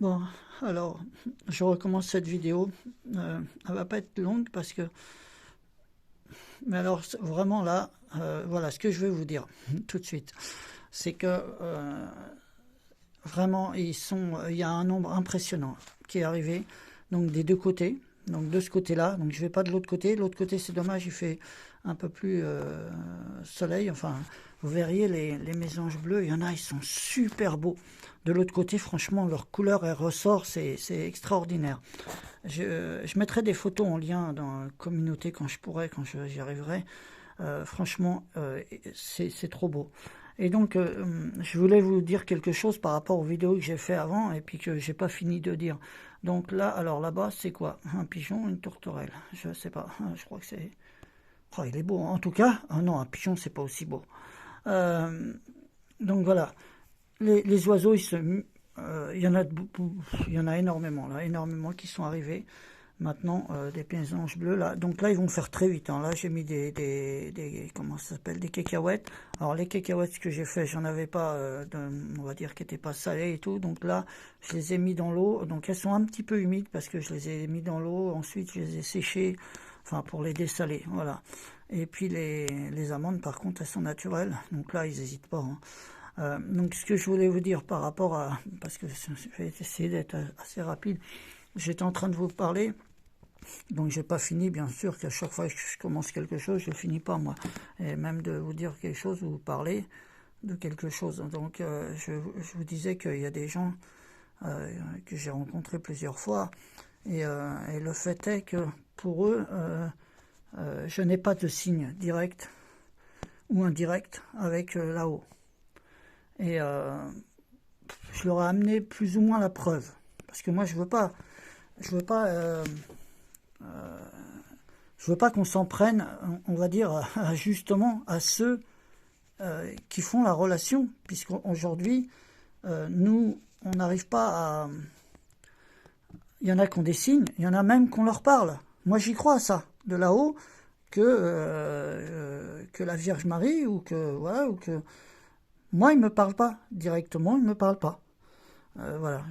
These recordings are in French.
Bon, alors, je recommence cette vidéo. Elle va pas être longue parce que... Mais alors, vraiment là, voilà ce que je vais vous dire tout de suite. C'est que vraiment, il y a un nombre impressionnant qui est arrivé, donc des deux côtés. Donc de ce côté-là, donc je vais pas de l'autre côté. De l'autre côté, c'est dommage, il fait un peu plus soleil. Enfin, vous verriez les mésanges bleus, il y en a, ils sont super beaux. De l'autre côté, franchement, leur couleur, elle ressort, c'est extraordinaire. Je mettrai des photos en lien dans la communauté quand je pourrai, quand j'y arriverai. Franchement, c'est trop beau. Et donc, je voulais vous dire quelque chose par rapport aux vidéos que j'ai fait avant et puis que j'ai pas fini de dire. Donc là, alors là-bas, c'est quoi? Un pigeon, une tourterelle? Je sais pas. Je crois que c'est. Oh, il est beau. En tout cas, ah non, un pigeon, c'est pas aussi beau. Euh, donc voilà. Les oiseaux, il y en a il y en a énormément là, énormément qui sont arrivés. Maintenant, des mésanges bleus là. Donc là, ils vont faire très vite. Hein. Là, j'ai mis comment ça s'appelle, des cacahuètes. Alors les cacahuètes, ce que j'ai fait, j'en avais pas, on va dire, qui n'étaient pas salées et tout. Donc là, je les ai mis dans l'eau. Donc elles sont un petit peu humides parce que je les ai mis dans l'eau. Ensuite, je les ai séchées, enfin pour les dessaler, voilà. Et puis les amandes, par contre, elles sont naturelles. Donc là, ils n'hésitent pas. Hein. Donc ce que je voulais vous dire par rapport à, parce que je vais essayer d'être assez rapide. J'étais en train de vous parler. Donc j'ai pas fini, bien sûr, qu'à chaque fois que je commence quelque chose, je finis pas moi. Et même de vous dire quelque chose ou vous parler de quelque chose. Donc je vous disais qu'il y a des gens que j'ai rencontrés plusieurs fois. Et le fait est que pour eux, je n'ai pas de signe direct ou indirect avec là-haut. Et je leur ai amené plus ou moins la preuve. Parce que moi je veux pas je veux pas qu'on s'en prenne, on va dire, justement à ceux qui font la relation, puisqu'aujourd'hui, nous, on n'arrive pas à... Il y en a qui ont des signes, il y en a même qu'on leur parle. Moi, j'y crois à ça, de là-haut, que la Vierge Marie, ou que... Voilà, ou que... Moi, ils ne me parlent pas directement, ils ne me parlent pas. Voilà,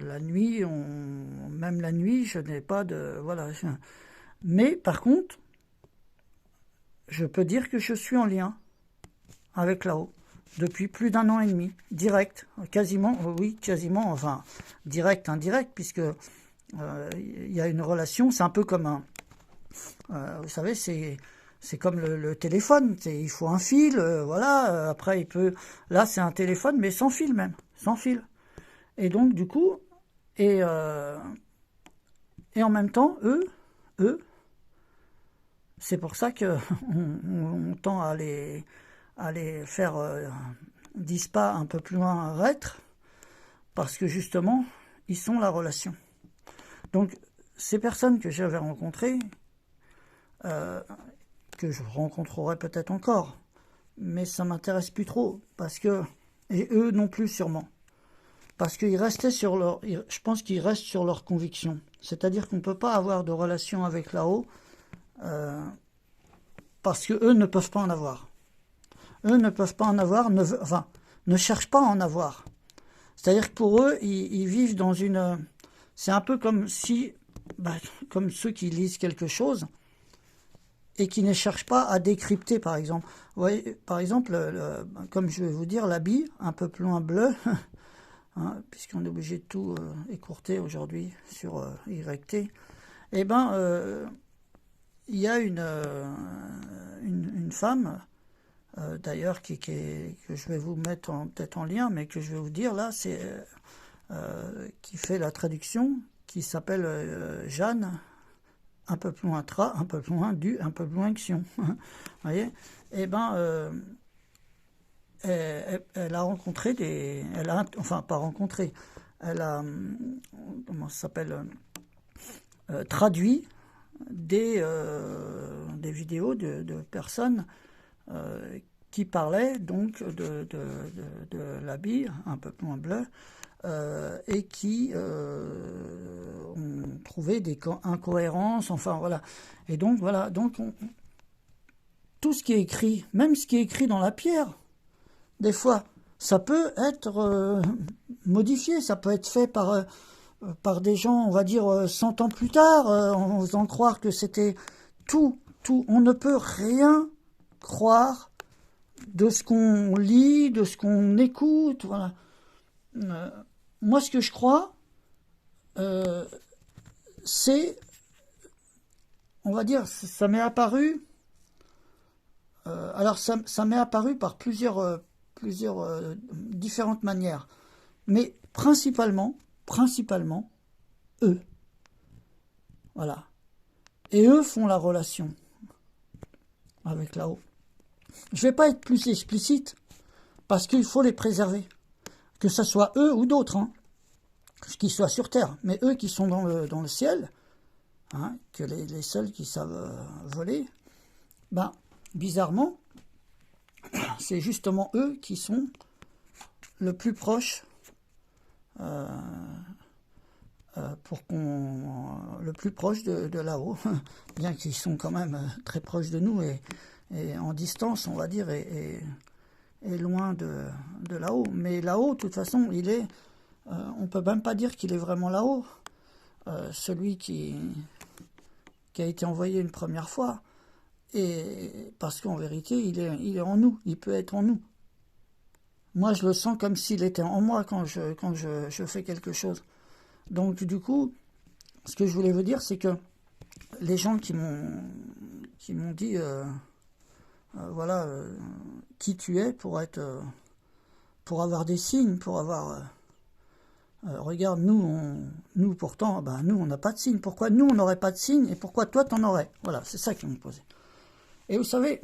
la nuit, même la nuit, je n'ai pas de... Voilà, mais par contre, je peux dire que je suis en lien avec là-haut depuis plus d'un an et demi, direct, quasiment, oui, quasiment, enfin, direct, indirect, puisque il y a une relation, c'est un peu comme un, vous savez, c'est comme le téléphone, il faut un fil, voilà, après il peut, là c'est un téléphone, mais sans fil même, sans fil. Et donc du coup, et, euh, et en même temps, eux, c'est pour ça que on tend à les faire 10 pas un peu plus loin reître, parce que justement, ils sont la relation. Donc, ces personnes que j'avais rencontrées, euh, que je rencontrerai peut-être encore, mais ça m'intéresse plus trop, parce que, et eux non plus sûrement, parce qu'ils restaient sur leur, je pense qu'ils restent sur leur conviction. C'est-à-dire qu'on ne peut pas avoir de relation avec là-haut, parce que eux ne peuvent pas en avoir. Eux ne peuvent pas en avoir, ne cherchent pas à en avoir. C'est-à-dire que pour eux, ils vivent dans une... C'est un peu comme si, comme ceux qui lisent quelque chose et qui ne cherchent pas à décrypter, par exemple. Vous voyez, par exemple, comme je vais vous dire, l'habit, un peu plus loin bleu, hein, puisqu'on est obligé de tout écourter aujourd'hui sur YT, eh ben, il y a une femme, d'ailleurs, que je vais vous mettre peut-être en lien, mais que je vais vous dire là, c'est qui fait la traduction, qui s'appelle Jeanne, un peu plus loin un peu plus loin un peu plus loin Xion. Vous voyez? Eh ben, elle a rencontré enfin pas rencontré, elle a, comment ça s'appelle, traduit des vidéos de personnes qui parlaient donc de l'habit un peu moins bleu, et qui ont trouvé des incohérences, enfin voilà. Et donc voilà, donc tout ce qui est écrit, même ce qui est écrit dans la pierre, des fois, ça peut être modifié, ça peut être fait par des gens, on va dire 100 ans plus tard, en faisant croire que c'était tout. On ne peut rien croire de ce qu'on lit, de ce qu'on écoute. Voilà. Moi, ce que je crois, c'est, on va dire, ça m'est apparu. Alors, ça m'est apparu par plusieurs différentes manières, mais principalement, eux. Voilà. Et eux font la relation avec là-haut. Je ne vais pas être plus explicite, parce qu'il faut les préserver. Que ce soit eux ou d'autres, hein, qui soient sur Terre, mais eux qui sont dans le ciel, hein, que les seuls qui savent voler, ben, bizarrement, c'est justement eux qui sont le plus proches le plus proche de là-haut, bien qu'ils sont quand même très proches de nous et en distance, on va dire, et loin de là-haut. Mais là-haut, de toute façon, on peut même pas dire qu'il est vraiment là-haut. Celui qui a été envoyé une première fois, et parce qu'en vérité, il est en nous, il peut être en nous. Moi, je le sens comme s'il était en moi quand je fais quelque chose. Donc, du coup, ce que je voulais vous dire, c'est que les gens qui m'ont dit, voilà, qui tu es pour avoir des signes, pour avoir... regarde, nous pourtant, ben, nous, on n'a pas de signes. Pourquoi nous, on n'aurait pas de signes et pourquoi toi, t'en aurais? Voilà, c'est ça qu'ils m'ont posé. Et vous savez,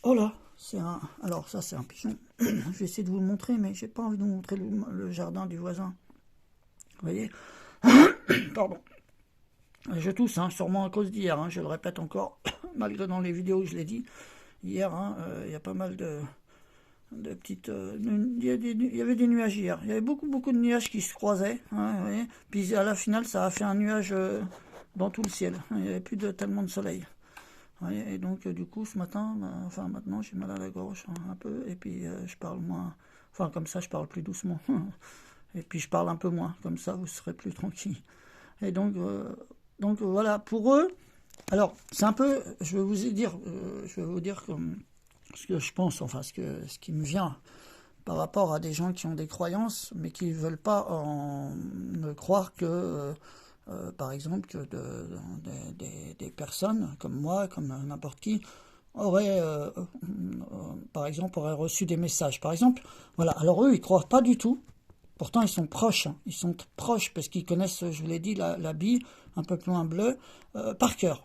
oh là, alors ça, c'est un pigeon. Je vais essayer de vous le montrer, mais j'ai pas envie de vous montrer le jardin du voisin. Vous voyez? Pardon. Je tousse, hein, sûrement à cause d'hier, hein, je le répète encore, malgré dans les vidéos où je l'ai dit. Hier, hein, il y a pas mal de petites... il y avait des nuages hier. Il y avait beaucoup de nuages qui se croisaient. Hein, vous voyez. Puis à la finale, ça a fait un nuage dans tout le ciel. Il n'y avait plus tellement de soleil. Et donc, du coup, ce matin, enfin maintenant, j'ai mal à la gorge un peu. Et puis, je parle moins... Enfin, comme ça, je parle plus doucement. Et puis, je parle un peu moins. Comme ça, vous serez plus tranquille. Et donc voilà, pour eux... Alors, c'est un peu... Je vais vous dire comme ce que je pense, enfin, ce qui me vient par rapport à des gens qui ont des croyances, mais qui ne veulent pas ne croire que... par exemple, que des personnes comme moi, comme n'importe qui, auraient reçu des messages. Par exemple, voilà. Alors eux, ils ne croient pas du tout. Pourtant, ils sont proches. Hein. Ils sont proches parce qu'ils connaissent, je vous l'ai dit, la bille, un peu plus loin bleu, par cœur.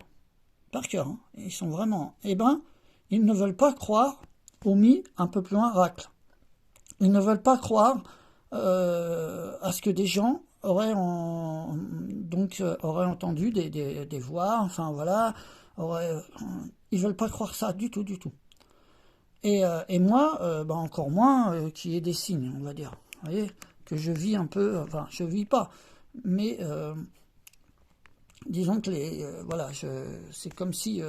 Par cœur. Hein. Ils sont vraiment... Eh ben, ils ne veulent pas croire au mi, un peu plus loin, racle. Ils ne veulent pas croire à ce que des gens auraient entendu des voix, enfin voilà, ils veulent pas croire ça du tout. Et moi, encore moins qu'il y ait des signes, on va dire. Vous voyez, que je vis un peu, enfin je vis pas, mais disons que c'est comme si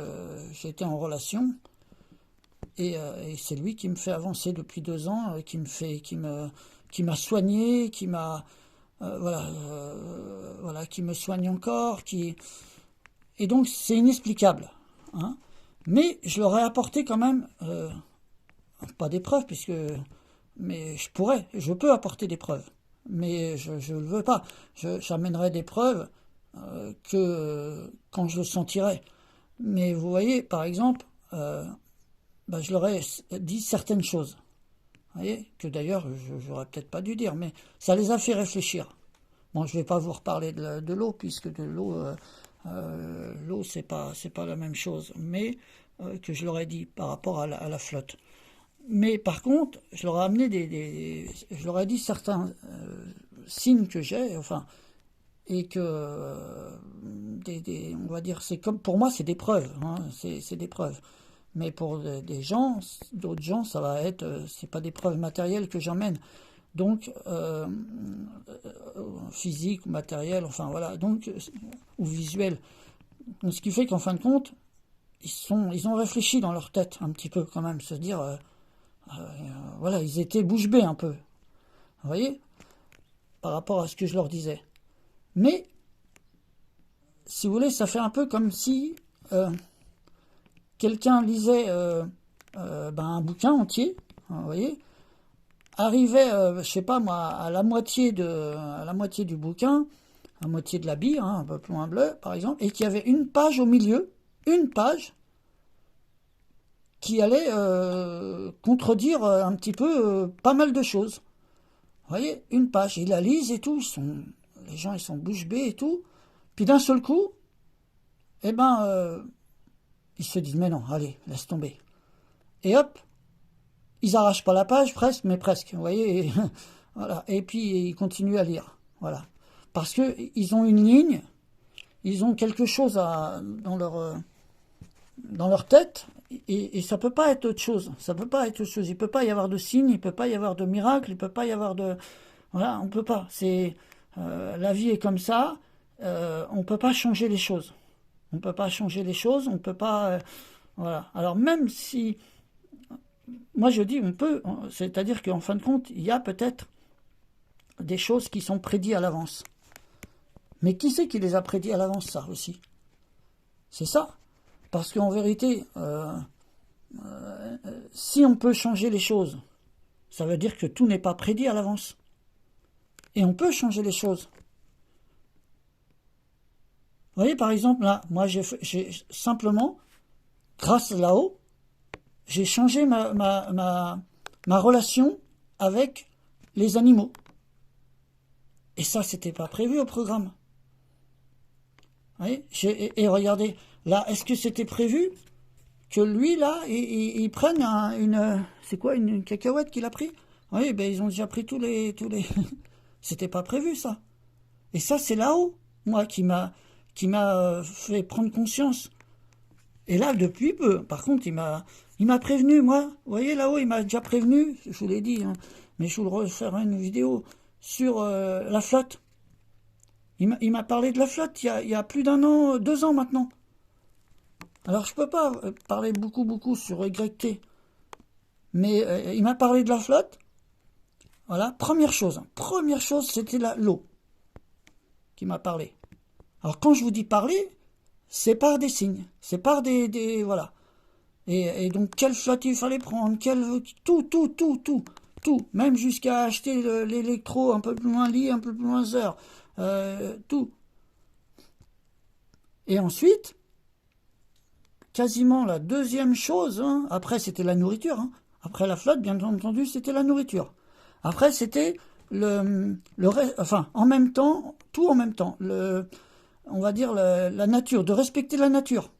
j'étais en relation. Et c'est lui qui me fait avancer depuis 2 ans, qui m'a soigné, qui m'a qui me soigne encore, et donc c'est inexplicable, hein. Mais je leur ai apporté quand même pas des preuves mais je peux apporter des preuves, mais je ne le veux pas. J'amènerai des preuves que quand je le sentirai. Mais vous voyez, par exemple. Je leur ai dit certaines choses, vous voyez, que d'ailleurs j'aurais peut-être pas dû dire, mais ça les a fait réfléchir. Bon, je vais pas vous reparler de l'eau, puisque de l'eau c'est pas la même chose, mais que je leur ai dit par rapport à la flotte. Mais par contre, je leur ai amené je leur ai dit certains signes que j'ai, enfin, et que on va dire, c'est comme pour moi, c'est des preuves, hein, c'est des preuves. Mais pour d'autres gens, ça va être, c'est pas des preuves matérielles que j'emmène, donc physique ou matériel, enfin voilà, donc ou visuel. Donc, ce qui fait qu'en fin de compte, ils ont réfléchi dans leur tête un petit peu quand même, se dire voilà, ils étaient bouche bée un peu. Vous voyez, par rapport à ce que je leur disais. Mais, si vous voulez, ça fait un peu comme si quelqu'un lisait un bouquin entier, vous voyez, arrivait, je sais pas moi, à la moitié du bouquin, à moitié de la bille, hein, un peu plus loin bleu, par exemple, et qu'il y avait une page au milieu, une page, qui allait contredire un petit peu pas mal de choses. Vous voyez, une page, ils la lisent et tout, les gens ils sont bouche bée et tout, puis d'un seul coup, eh ben, ils se disent, mais non, allez, laisse tomber. Et hop, ils arrachent pas la page, presque, mais presque, vous voyez, et, voilà, et puis ils continuent à lire, voilà. Parce que ils ont une ligne, ils ont quelque chose dans leur tête, et ça peut pas être autre chose. Ça peut pas être autre chose. Il peut pas y avoir de signe, il peut pas y avoir de miracle, il peut pas y avoir de... Voilà, on peut pas. La vie est comme ça, on peut pas changer les choses. On peut pas changer les choses, on peut pas... voilà. Alors même si... Moi je dis on peut, c'est-à-dire qu'en fin de compte, il y a peut-être des choses qui sont prédites à l'avance. Mais qui c'est qui les a prédits à l'avance, ça aussi? C'est ça. Parce qu'en vérité, si on peut changer les choses, ça veut dire que tout n'est pas prédit à l'avance. Et on peut changer les choses. Vous voyez, par exemple, là, moi, j'ai simplement, grâce là-haut, j'ai changé ma relation avec les animaux. Et ça, c'était pas prévu au programme. Vous voyez, et regardez, là, est-ce que c'était prévu que lui, là, il prenne c'est quoi, une cacahuète qu'il a pris? Oui, ben ils ont déjà pris tous les... C'était pas prévu, ça. Et ça, c'est là-haut, moi, qui m'a fait prendre conscience. Et là, depuis peu, par contre, il m'a prévenu, moi. Vous voyez, là-haut, il m'a déjà prévenu, je vous l'ai dit, hein, mais je vous le referai une vidéo sur la flotte. Il m'a parlé de la flotte il y a plus d'un an, 2 ans maintenant. Alors, je peux pas parler beaucoup sur YT. Mais il m'a parlé de la flotte. Voilà, première chose, c'était l'eau qui m'a parlé. Alors, quand je vous dis parler, c'est par des signes, c'est par voilà. Et donc, quelle flotte il fallait prendre, tout, même jusqu'à acheter l'électro un peu plus loin lit, un peu plus loin heure, tout. Et ensuite, quasiment la deuxième chose, hein, après c'était la nourriture, hein, après la flotte, bien entendu, c'était la nourriture. Après, c'était enfin, en même temps, tout en même temps, on va dire la nature, de respecter la nature,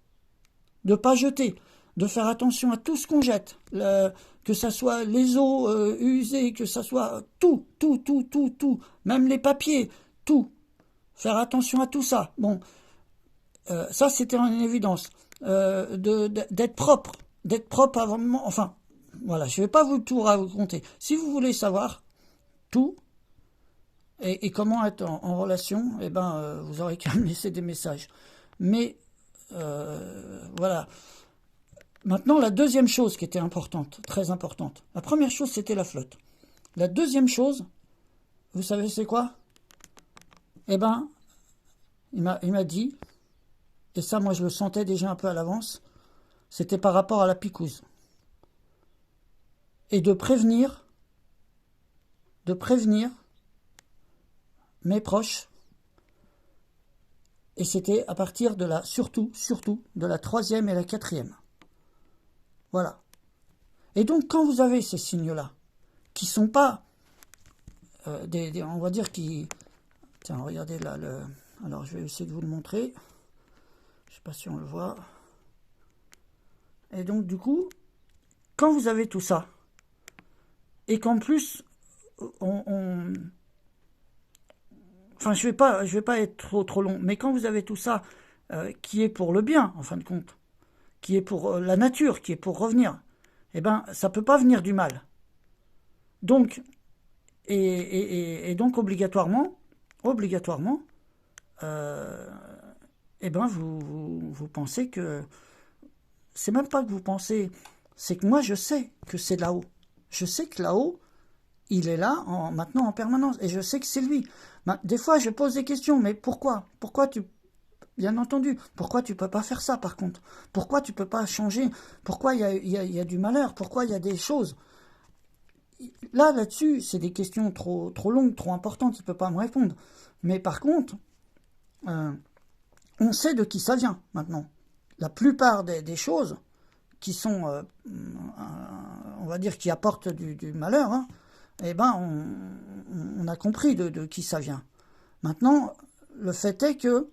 de pas jeter, de faire attention à tout ce qu'on jette, que ça soit les eaux usées, que ça soit tout, même les papiers, tout. Faire attention à tout ça. Bon, ça c'était en évidence. D'être propre avant, enfin, voilà, je ne vais pas vous tout raconter. Si vous voulez savoir tout et comment être en relation, eh ben, vous aurez qu'à me laisser des messages. Mais voilà. Maintenant, la deuxième chose qui était importante, très importante. La première chose, c'était la flotte. La deuxième chose, vous savez c'est quoi? Eh ben, il m'a dit, et ça moi je le sentais déjà un peu à l'avance, c'était par rapport à la picouse. Et de prévenir mes proches. Et c'était à partir de surtout, de la 3e et la 4e. Voilà. Et donc, quand vous avez ces signes-là, qui sont pas on va dire qui... Tiens, regardez là, alors je vais essayer de vous le montrer. Je sais pas si on le voit. Et donc, du coup, quand vous avez tout ça, et qu'en plus, enfin, je vais pas être trop long, mais quand vous avez tout ça qui est pour le bien, en fin de compte, qui est pour la nature, qui est pour revenir, eh ben, ça peut pas venir du mal. Donc, et donc obligatoirement, eh ben, vous pensez que, c'est même pas que vous pensez, c'est que moi je sais que c'est là-haut. Je sais que là-haut, il est là maintenant en permanence. Et je sais que c'est lui. Des fois, je pose des questions. Mais pourquoi? Bien entendu, pourquoi tu peux pas faire ça par contre? Pourquoi tu peux pas changer? Pourquoi il y a du malheur? Pourquoi il y a des choses? Là-dessus, c'est des questions trop longues, trop importantes. Il peut pas me répondre. Mais par contre, on sait de qui ça vient maintenant. La plupart des choses qui sont, on va dire, qui apportent du malheur, hein, eh ben, on a compris de qui ça vient. Maintenant, le fait est que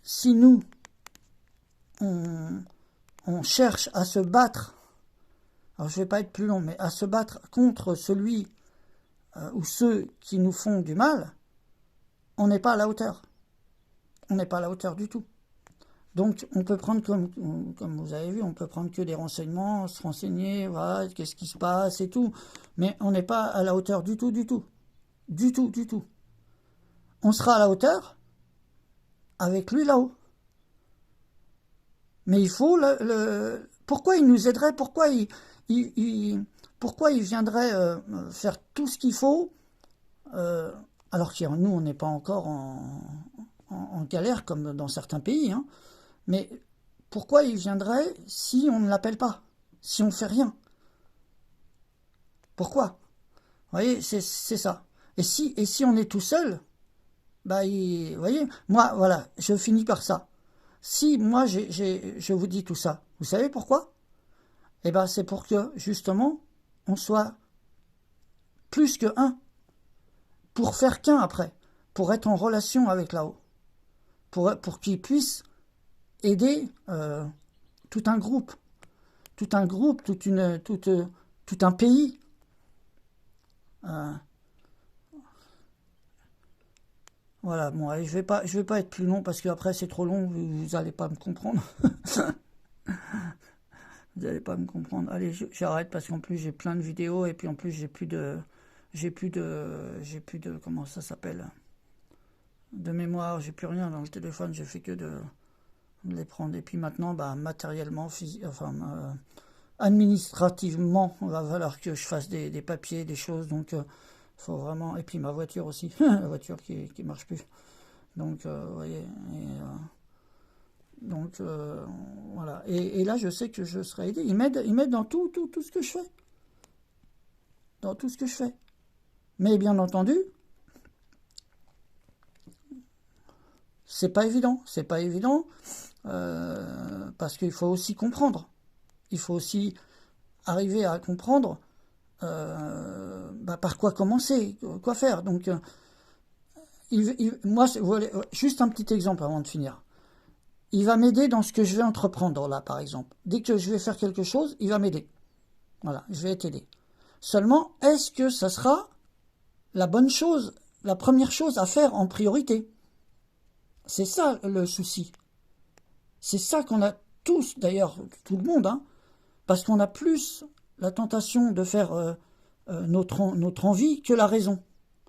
si nous, on cherche à se battre, alors je ne vais pas être plus long, mais à se battre contre celui ou ceux qui nous font du mal, on n'est pas à la hauteur. On n'est pas à la hauteur du tout. Donc, on peut prendre, comme vous avez vu, on peut prendre que des renseignements, se renseigner, voilà, qu'est-ce qui se passe et tout. Mais on n'est pas à la hauteur du tout, du tout. Du tout, du tout. On sera à la hauteur avec lui là-haut. Mais il faut pourquoi il nous aiderait? Pourquoi il viendrait faire tout ce qu'il faut alors que nous, on n'est pas encore en galère comme dans certains pays, hein. Mais pourquoi il viendrait si on ne l'appelle pas? Si on ne fait rien? Pourquoi? Vous voyez, c'est ça. Et si on est tout seul, bah, vous voyez, moi, voilà, je finis par ça. Si moi, je vous dis tout ça, vous savez pourquoi? Eh ben, c'est pour que, justement, on soit plus que un, pour faire qu'un après, pour être en relation avec là-haut, pour qu'il puisse aider tout un groupe, tout un pays. Voilà, bon, allez, je vais pas être plus long parce qu'après c'est trop long, vous allez pas me comprendre. Vous allez pas me comprendre. Allez, j'arrête parce qu'en plus j'ai plein de vidéos et puis en plus j'ai plus de, comment ça s'appelle, de mémoire, j'ai plus rien dans le téléphone, j'ai fait que de les prendre. Et puis maintenant, bah, matériellement, administrativement, il va falloir que je fasse des papiers, des choses, donc faut vraiment. Et puis ma voiture aussi, la voiture qui marche plus. Donc, vous voyez. Donc, voilà. Et là, je sais que je serai aidé. Il m'aide dans tout ce que je fais. Dans tout ce que je fais. Mais bien entendu, c'est pas évident. C'est pas évident. Parce qu'il faut aussi comprendre. Il faut aussi arriver à comprendre par quoi commencer, quoi faire. Donc, moi, juste un petit exemple avant de finir. Il va m'aider dans ce que je vais entreprendre, là, par exemple. Dès que je vais faire quelque chose, il va m'aider. Voilà, je vais t'aider. Seulement, est-ce que ça sera la bonne chose, la première chose à faire en priorité? C'est ça le souci. C'est ça qu'on a tous, d'ailleurs, tout le monde, hein, parce qu'on a plus la tentation de faire notre envie que la raison.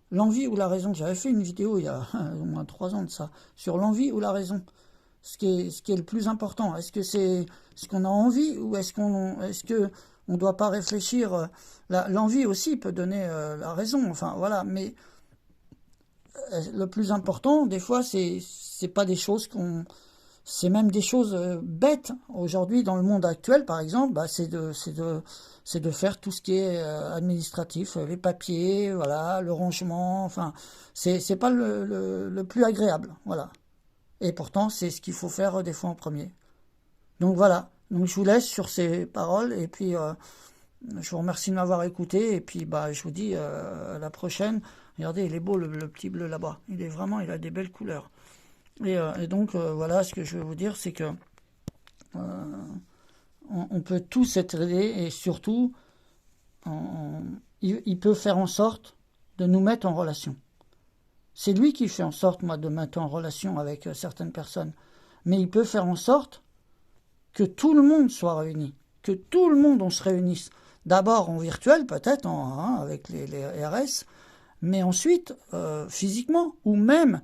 L'envie ou la raison. J'avais fait une vidéo il y a au moins 3 ans de ça, sur l'envie ou la raison. Ce qui est le plus important. Est-ce que c'est ce qu'on a envie ou est-ce que on doit pas réfléchir? L'envie aussi peut donner la raison. Enfin, voilà. Mais le plus important, des fois, c'est pas des choses c'est même des choses bêtes. Aujourd'hui, dans le monde actuel, par exemple, bah, c'est de faire tout ce qui est administratif, les papiers, voilà, le rangement. Enfin, c'est pas le plus agréable, voilà. Et pourtant, c'est ce qu'il faut faire des fois en premier. Donc voilà. Donc je vous laisse sur ces paroles et puis je vous remercie de m'avoir écouté et puis bah je vous dis à la prochaine. Regardez, il est beau le petit bleu là-bas. Il a des belles couleurs. Et donc voilà, ce que je veux vous dire, c'est que on peut tous être aidés et surtout, il peut faire en sorte de nous mettre en relation. C'est lui qui fait en sorte, moi, de mettre en relation avec certaines personnes. Mais il peut faire en sorte que tout le monde soit réuni, que tout le monde, on se réunisse. D'abord en virtuel, peut-être, avec les RS, mais ensuite, physiquement, ou même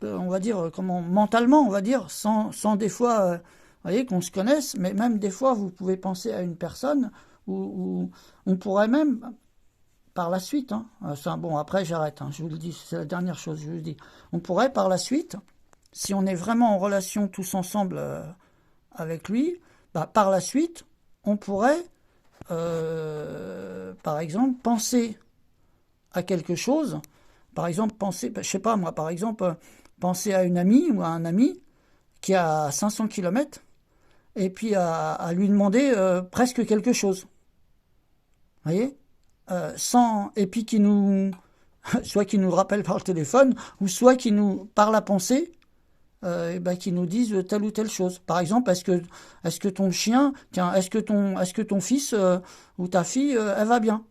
on va dire, mentalement, on va dire, sans des fois, vous voyez, qu'on se connaisse, mais même des fois, vous pouvez penser à une personne, ou on pourrait même, par la suite, hein, bon, après j'arrête, hein, je vous le dis, c'est la dernière chose, je vous le dis, on pourrait par la suite, si on est vraiment en relation tous ensemble avec lui, par la suite, on pourrait, par exemple, penser à quelque chose, par exemple, je sais pas moi, par exemple, penser à une amie ou à un ami qui a 500 kilomètres, et puis à lui demander presque quelque chose. Vous voyez, et puis soit qui nous rappelle par le téléphone, ou soit qui nous, par la pensée, qui nous disent telle ou telle chose. Par exemple, est-ce que ton chien, tiens, est-ce que ton fils ou ta fille, elle va bien?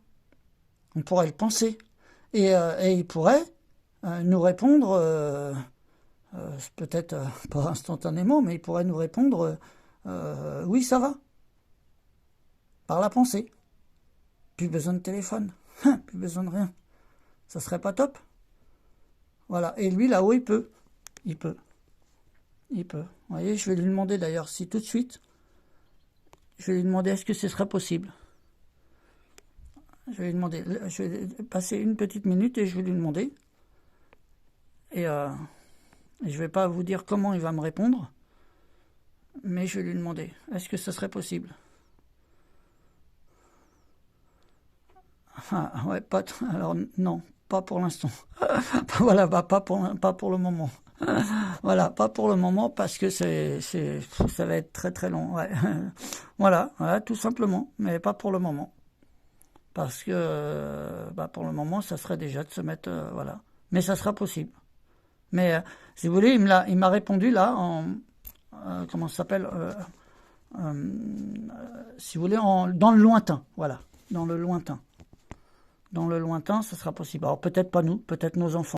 On pourrait le penser. Et il pourrait nous répondre, peut-être pas instantanément, mais il pourrait nous répondre oui, ça va, par la pensée. Plus besoin de téléphone, plus besoin de rien. Ça serait pas top? Voilà. Et lui, là-haut, il peut. Il peut. Vous voyez, je vais lui demander d'ailleurs si tout de suite, je vais lui demander est-ce que ce serait possible. Je vais lui demander, je vais passer une petite minute et je vais lui demander. Et je vais pas vous dire comment il va me répondre, mais je vais lui demander est-ce que ce serait possible. Ah, ouais, alors non, pas pour l'instant. Voilà, pas pour le moment. Voilà, pas pour le moment parce que ça va être très très long. Ouais. Voilà, tout simplement, mais pas pour le moment. Parce que pour le moment, ça serait déjà de se mettre, voilà. Mais ça sera possible. Mais si vous voulez, il m'a répondu là comment ça s'appelle si vous voulez, dans le lointain, voilà, dans le lointain. Dans le lointain, ça sera possible. Alors peut-être pas nous, peut-être nos enfants.